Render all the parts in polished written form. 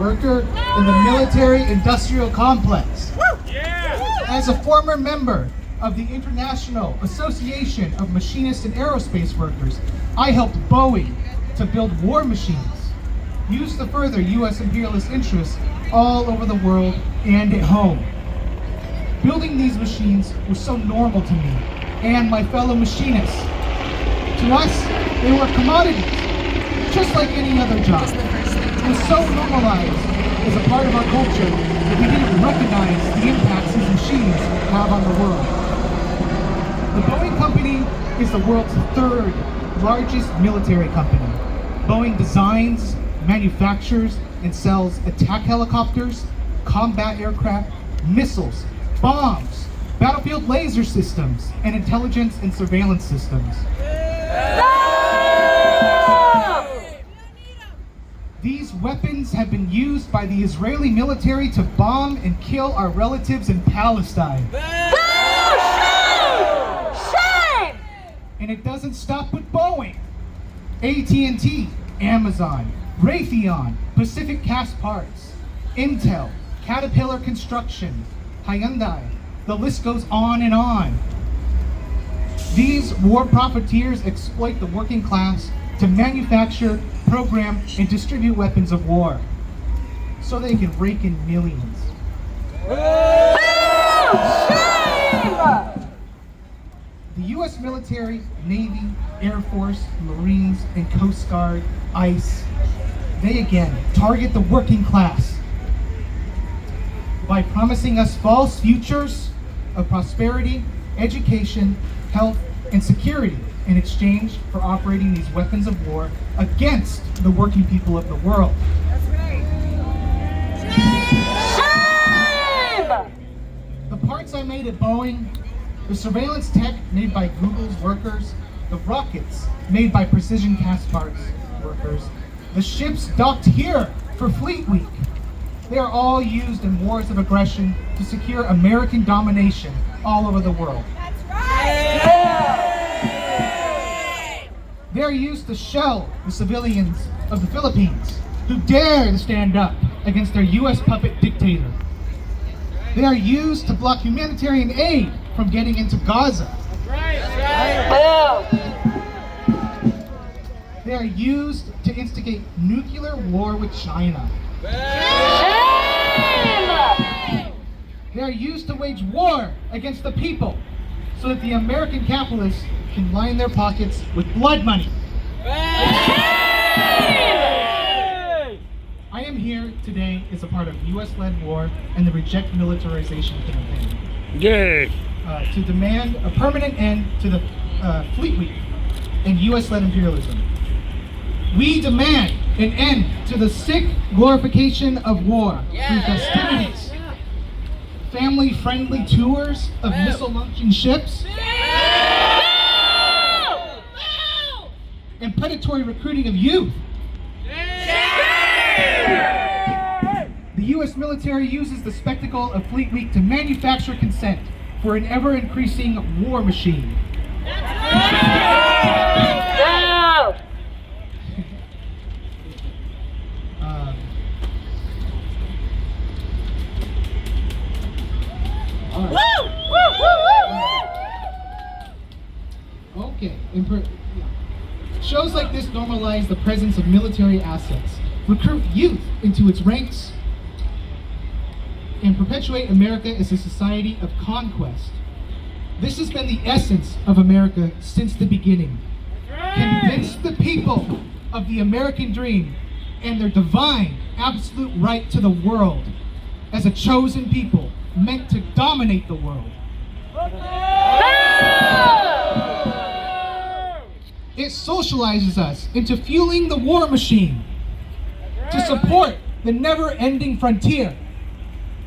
worker in the military-industrial complex. As a former member of the International Association of Machinists and Aerospace Workers, I helped Boeing to build war machines used to further U.S. imperialist interests all over the world and at home. Building these machines was so normal to me and my fellow machinists. To us, they were commodities, just like any other job. It was so normalized as a part of our culture that we didn't recognize the impacts these machines have on the world. The Boeing Company is the world's third largest military company. Boeing designs, manufactures, and sells attack helicopters, combat aircraft, missiles, bombs, battlefield laser systems, and intelligence and surveillance systems. These weapons have been used by the Israeli military to bomb and kill our relatives in Palestine. Shame! And it doesn't stop with Boeing. AT&T, Amazon, Raytheon, Pacific Cast Parts, Intel, Caterpillar Construction, Hyundai, the list goes on and on. These war profiteers exploit the working class to manufacture, program, and distribute weapons of war so they can rake in millions. The U.S. military, Navy, Air Force, Marines, and Coast Guard, ICE, they again target the working class by promising us false futures of prosperity, education, health, and security in exchange for operating these weapons of war against the working people of the world. That's right. Shame! The parts I made at Boeing, the surveillance tech made by Google's workers, the rockets made by Precision Cast Parts workers, the ships docked here for Fleet Week. They are all used in wars of aggression to secure American domination all over the world. That's right! They are used to shell the civilians of the Philippines who dare to stand up against their U.S. puppet dictator. They are used to block humanitarian aid from getting into Gaza. They are used to instigate nuclear war with China. They are used to wage war against the people so that the American capitalists can line their pockets with blood money. I am here today as a part of U.S.-led war and the Reject Militarization campaign. To demand a permanent end to the Fleet Week and U.S.-led imperialism. We demand an end to the sick glorification of war through festivities, family-friendly tours of missile-launching ships, and predatory recruiting of youth. The U.S. military uses the spectacle of Fleet Week to manufacture consent for an ever-increasing war machine. Okay. Shows like this normalize the presence of military assets, recruit youth into its ranks, and perpetuate America as a society of conquest. This has been the essence of America since the beginning. Convince the people of the American dream and their divine, absolute right to the world as a chosen people meant to dominate the world. It socializes us into fueling the war machine, to support the never-ending frontier,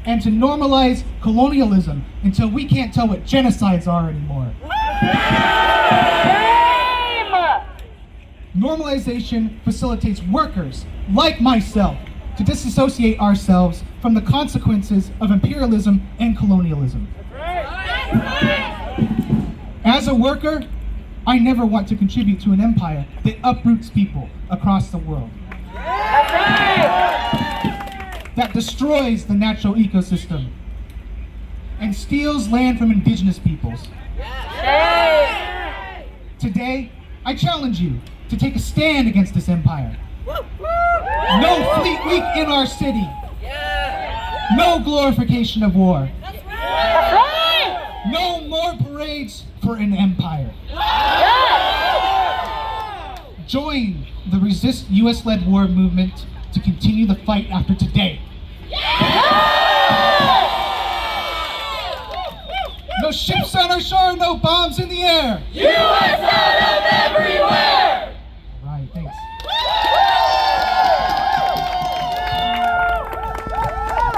and to normalize colonialism until we can't tell what genocides are anymore. Normalization facilitates workers, like myself, to disassociate ourselves from the consequences of imperialism and colonialism. As a worker, I never want to contribute to an empire that uproots people across the world. that destroys the natural ecosystem and steals land from indigenous peoples. Today, I challenge you to take a stand against this empire. No Fleet Week in our city. No glorification of war. No more parades for an empire. Join the Resist U.S.-led war movement to continue the fight after today. No ships on our shore, no bombs in the air. U.S. out of everywhere! All right, thanks.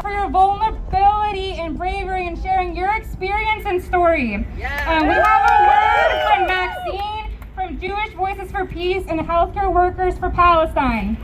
For your vulnerability and bravery and sharing your experience and story. We have a word from Maxine from Jewish Voices for Peace and Healthcare Workers for Palestine.